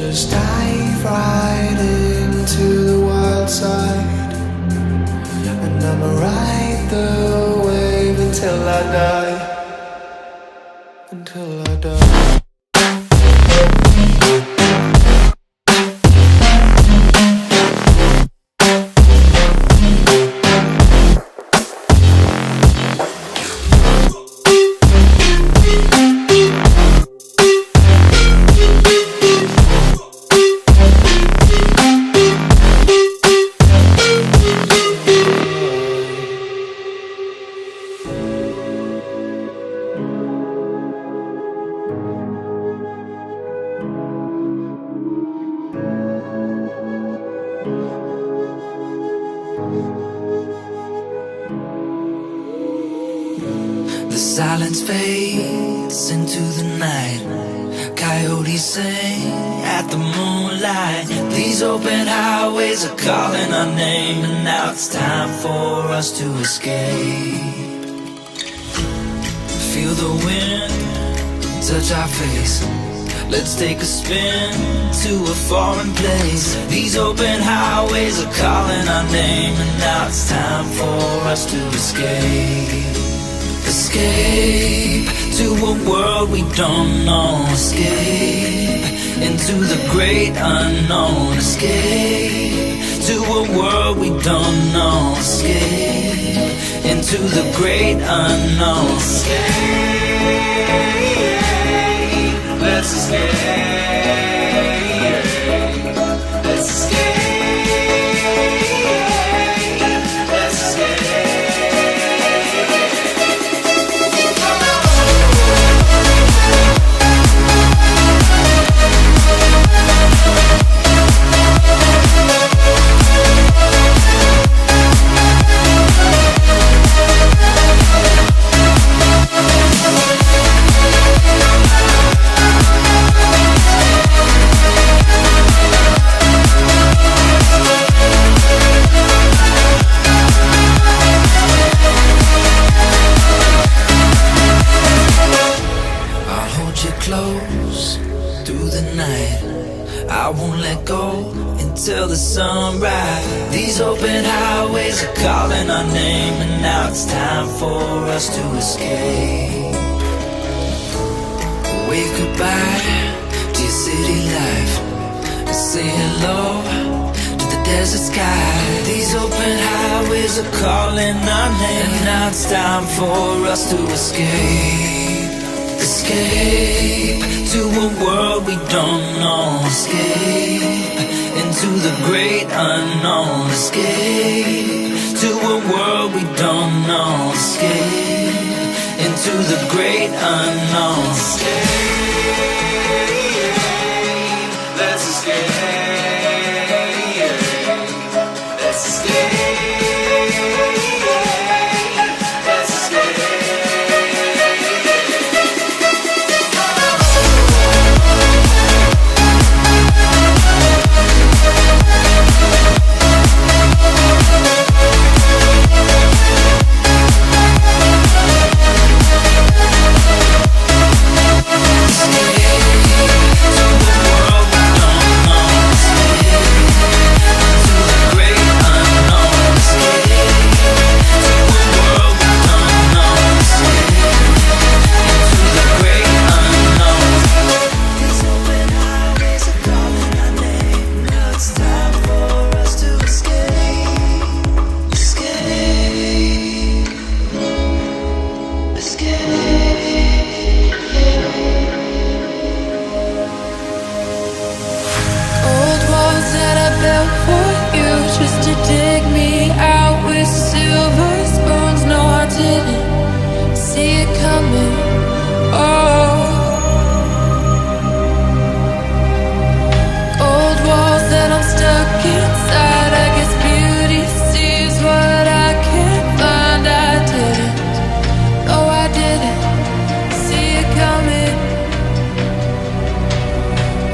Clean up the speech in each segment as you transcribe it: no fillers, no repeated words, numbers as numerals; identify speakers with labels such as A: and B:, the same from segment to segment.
A: just dive right into the wild side, and I'ma ride the wave until I die, until I die.
B: The silence fades into the night. Coyotes sing at the moonlight. These open highways are calling our name, and now it's time for us to escape. Feel the wind touch our face. Let's take a spin to a foreign place. These open highways are calling our name, and now it's time for us to escape. Escape to a world we don't know. Escape into the great unknown. Escape to a world we don't know. Escape into the great unknown. Escape, let's escape. Let's escape. Close through the night, I won't let go until the sunrise. These open highways are calling our name, and now it's time for us to escape. Wave goodbye to your city life, and say hello to the desert sky. These open highways are calling our name, and now it's time for us to escape. Escape to a world we don't know. Escape into the great unknown. Escape to a world we don't know. Escape into the great unknown. Escape, let's escape. Let's escape.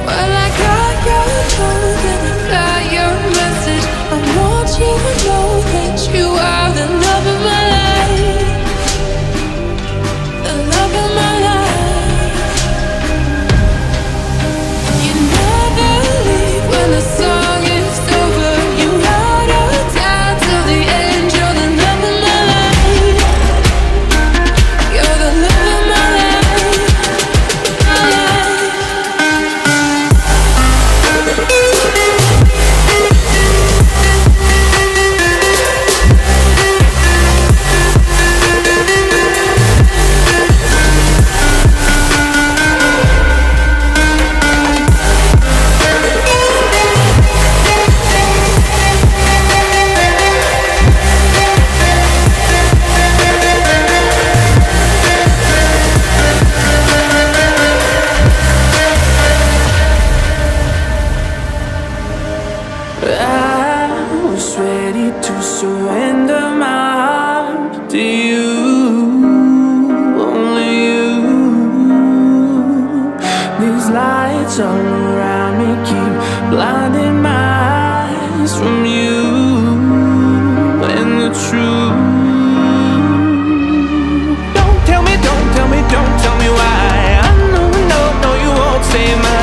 C: Well, I got your phone, can you fly your message? I want you
A: to surrender my heart to you, only you. These lights all around me keep blinding my eyes from you and the truth. Don't tell me, don't tell me, don't tell me why. I know, no, no, you won't save my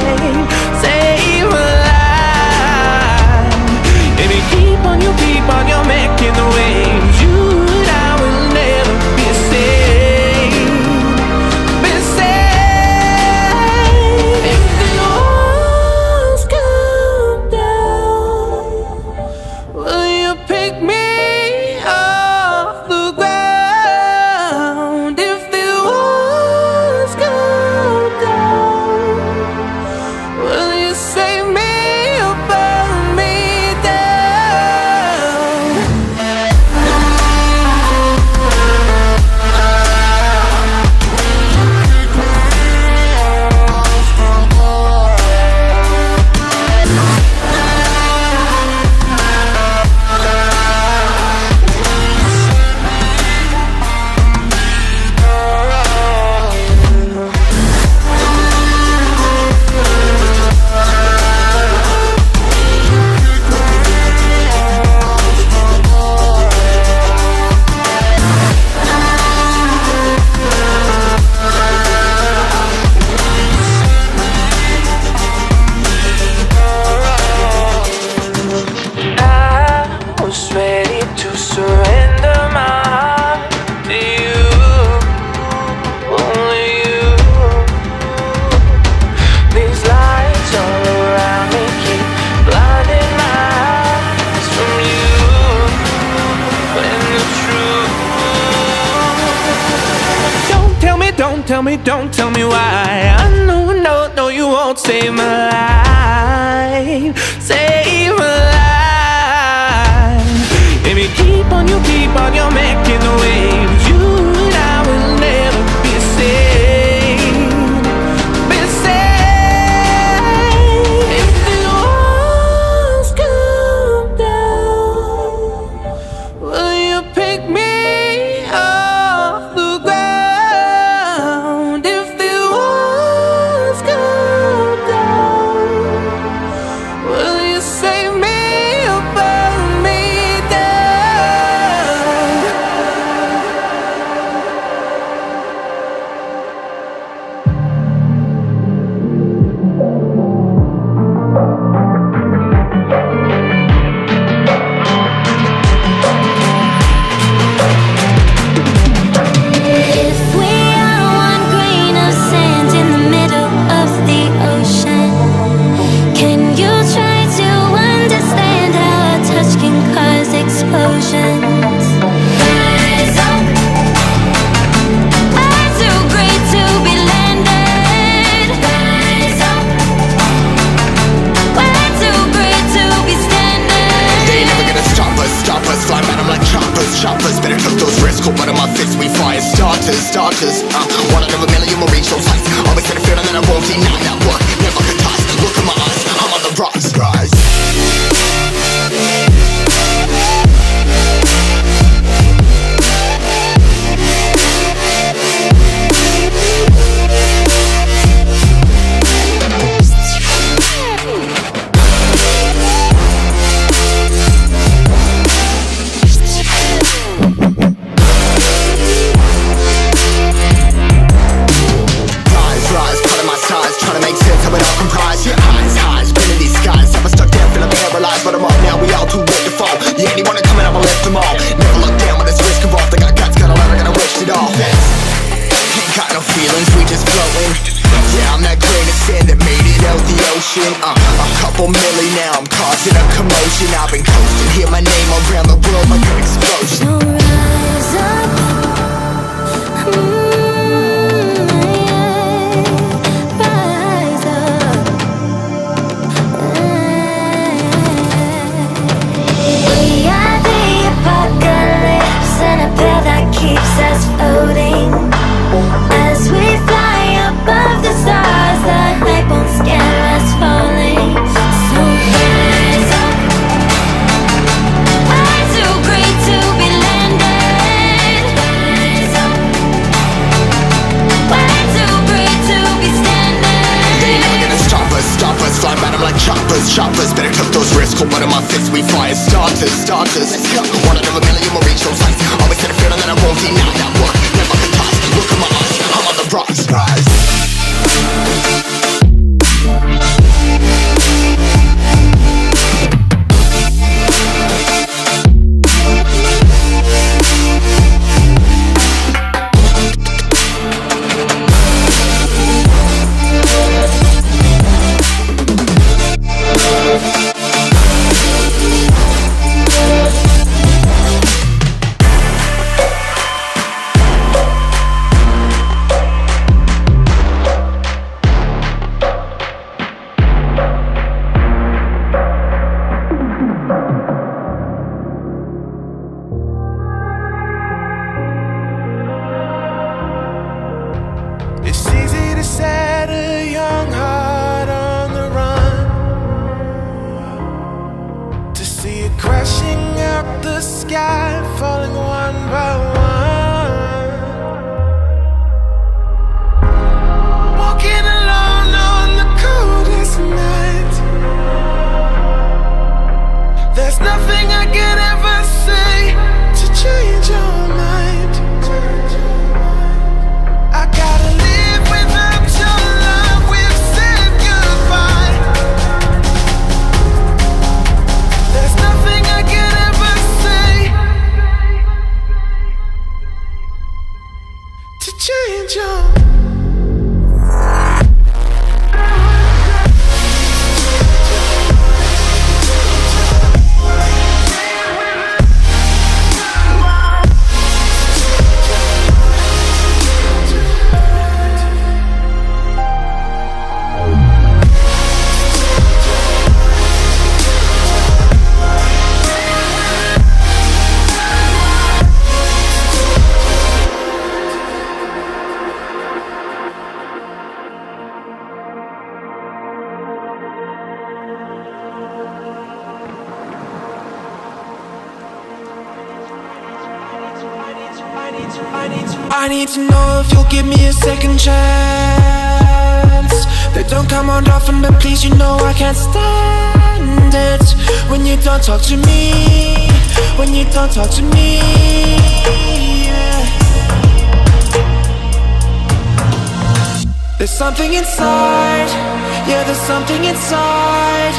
A: life, save my life. If you keep on, you're making the waves. You and I will never be saved, be saved. If the walls come down, will you pick me off the ground? If the walls come down, will you save me or burn me down? I was ready to surrender my heart to you, only you. These lights all around me keep blinding my eyes from you and the truth. Don't tell me, don't tell me, don't tell me why. I know, no, no, you won't save my life, save my life. If you keep on, you're making the waves. You and I will never be saved, be saved. If the walls come down, will you pick me off the ground? If the walls come down, will you save me or burn me down?
C: If we are one grain of sand in the middle of the ocean, can you try to understand how a touch can cause explosions? Rise up, I'm too great to be landed. Rise up, we're too great to be standing.
D: They never gonna stop us, fly at 'em like choppers. Better took those risks, cold blood on my fist, we fire starters. One out of a million will reach those heights. Always had a feeling that I won't deny that work, never could toss. Look in my eyes, I'm on the rocks, rise. Rise, cutting my size, trying to make sense of it all comprised. Yeah, highs, been in these skies. I've been stuck down, feeling paralyzed, but I'm up now, we all too late to fall. Yeah, anyone coming, I'ma lift them all. Never look down when there's risk involved. I got guts, gotta learn, I gotta wish it all. Ain't got no feelings, we just floating. Yeah, I'm that grain of sand that made it out the ocean. A couple milli now, I'm causing a commotion. I've been coasting, hear my name around the world like an explosion.
C: So rise up, rise up. We are the apocalypse, and a pill that keeps us floating. As we fly above the stars, the hype won't scare us falling. So rise up,
D: choppers, better took those risks. Hold one of my fists, we fire starters. Let's go. One out of a million will reach those heights. Always had a feeling that I won't deny that work. Never the toss. Look at my eyes, I'm on the rise.
A: It's easy to set a young heart on the run, to see it crashing out the sky, falling one by one. Walking alone on the coldest night. There's nothing I could ever say to change your mind. I gotta live without your love, we've said goodbye. There's nothing I could ever say to change your I need to know if you'll give me a second chance. They don't come around often, but please, you know I can't stand it when you don't talk to me, when you don't talk to me, yeah. There's something inside, yeah, there's something inside.